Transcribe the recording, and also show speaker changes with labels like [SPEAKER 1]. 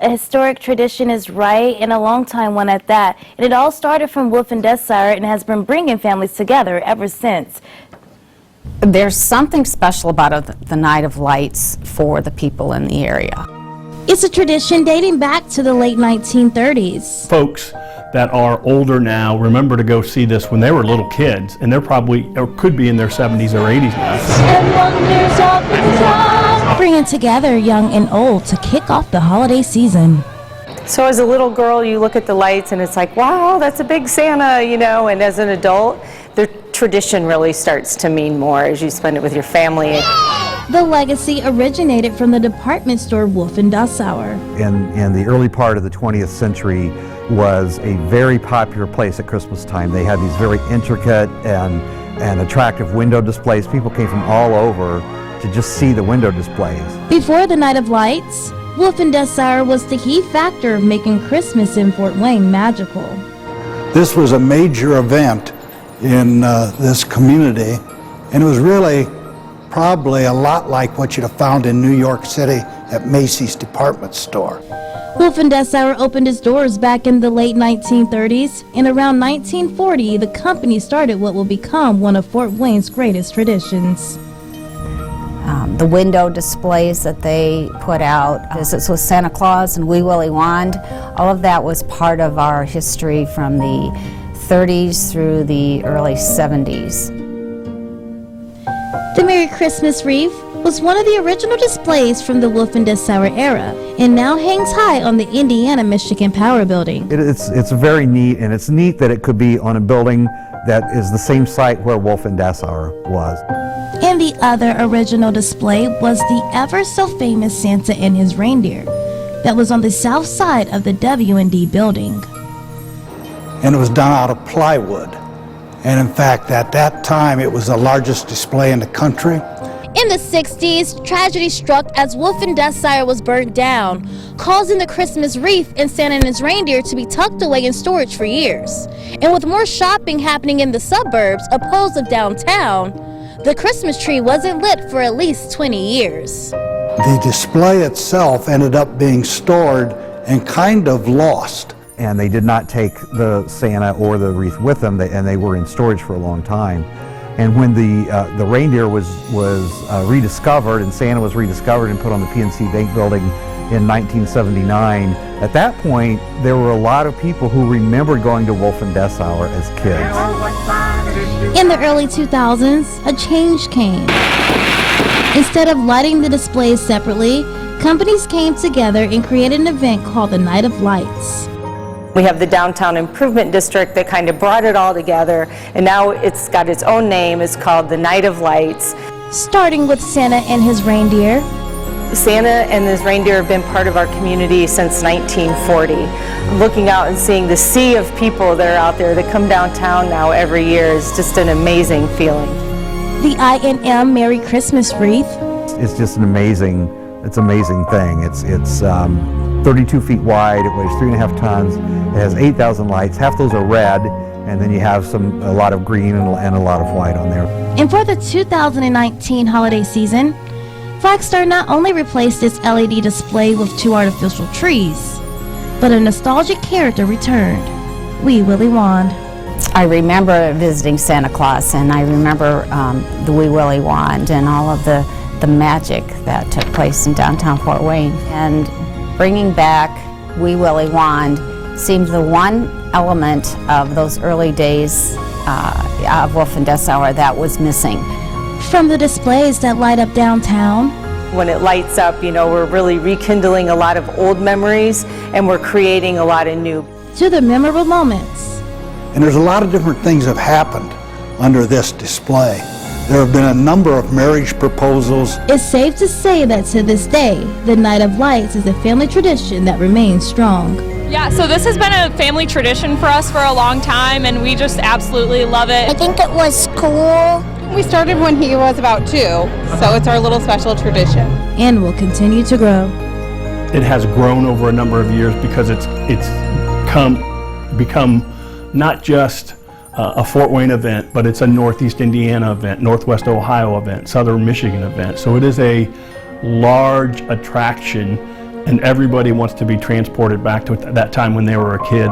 [SPEAKER 1] A historic tradition is right, and a long time one at that. And it all started from Wolf and Dessauer and has been bringing families together ever since.
[SPEAKER 2] There's something special about the Night of Lights for the people in the area.
[SPEAKER 1] It's a tradition dating back to the late 1930s.
[SPEAKER 3] Folks that are older now remember to go see this when they were little kids, and they're probably, or could be in their 70s or 80s now.
[SPEAKER 1] Bringing together young and old to kick off the holiday season.
[SPEAKER 4] So as a little girl, you look at the lights and it's like, wow, that's a big Santa, you know, and as an adult, the tradition really starts to mean more as you spend it with your family.
[SPEAKER 1] The legacy originated from the department store Wolf and Dessauer.
[SPEAKER 5] In the early part of the 20th century was a very popular place at Christmas time. They had these very intricate and attractive window displays. People came from all over to just see the window displays.
[SPEAKER 1] Before the Night of Lights, Wolf and Dessauer was the key factor of making Christmas in Fort Wayne magical.
[SPEAKER 6] This was a major event in this community, and it was really probably a lot like what you'd have found in New York City at Macy's department store.
[SPEAKER 1] Wolf and Dessauer opened its doors back in the late 1930s, and around 1940 the company started what will become one of Fort Wayne's greatest traditions.
[SPEAKER 2] The window displays that they put out, visits with Santa Claus and Wee Willie Wand, all of that was part of our history from the 30s through the early 70s.
[SPEAKER 1] The Merry Christmas wreath was one of the original displays from the Wolf and Dessauer era and now hangs high on the Indiana-Michigan Power Building.
[SPEAKER 5] It's very neat, and it's neat that it could be on a building that is the same site where Wolf and Dessauer was.
[SPEAKER 1] And the other original display was the ever-so-famous Santa and his reindeer that was on the south side of the W&D building.
[SPEAKER 6] And it was done out of plywood. And in fact, at that time, it was the largest display in the country.
[SPEAKER 1] In the 60s, tragedy struck as Wolf and Dessauer was burnt down, causing the Christmas wreath and Santa and his reindeer to be tucked away in storage for years. And with more shopping happening in the suburbs opposed to downtown, the Christmas tree wasn't lit for at least 20 years.
[SPEAKER 6] The display itself ended up being stored and kind of lost.
[SPEAKER 5] And they did not take the Santa or the wreath with them, and they were in storage for a long time. And when the reindeer was rediscovered and Santa was rediscovered and put on the PNC Bank building in 1979, at that point there were a lot of people who remembered going to Wolf and Dessauer as kids.
[SPEAKER 1] In the early 2000s, a change came. Instead of lighting the displays separately, companies came together and created an event called the Night of Lights.
[SPEAKER 4] We have the Downtown Improvement District that kind of brought it all together, and now it's got its own name. It's called the Night of Lights.
[SPEAKER 1] Starting with Santa and his reindeer.
[SPEAKER 4] Santa and his reindeer have been part of our community since 1940. Looking out and seeing the sea of people that are out there that come downtown now every year is just an amazing feeling.
[SPEAKER 1] The I&M Merry Christmas wreath.
[SPEAKER 5] It's just an amazing thing. It's 32 feet wide, it weighs 3.5 tons, it has 8,000 lights, half those are red, and then you have a lot of green and a lot of white on there.
[SPEAKER 1] And for the 2019 holiday season, Flagstar not only replaced its LED display with 2 artificial trees, but a nostalgic character returned, Wee Willie Wand.
[SPEAKER 2] I remember visiting Santa Claus, and I remember the Wee Willie Wand and all of the magic that took place in downtown Fort Wayne. And bringing back Wee Willie Wand seemed the one element of those early days of Wolf and Dessauer that was missing.
[SPEAKER 1] From the displays that light up downtown.
[SPEAKER 4] When it lights up, you know, we're really rekindling a lot of old memories, and we're creating a lot of new.
[SPEAKER 1] To the memorable moments.
[SPEAKER 6] And there's a lot of different things that have happened under this display. There have been a number of marriage proposals.
[SPEAKER 1] It's safe to say that to this day, the Night of Lights is a family tradition that remains strong.
[SPEAKER 7] Yeah, so this has been a family tradition for us for a long time, and we just absolutely love it.
[SPEAKER 8] I think it was cool.
[SPEAKER 9] We started when he was about 2, so it's our little special tradition.
[SPEAKER 1] And will continue to grow.
[SPEAKER 3] It has grown over a number of years because it's become not just a Fort Wayne event, but it's a Northeast Indiana event, Northwest Ohio event, Southern Michigan event. So it is a large attraction and everybody wants to be transported back to that time when they were a kid.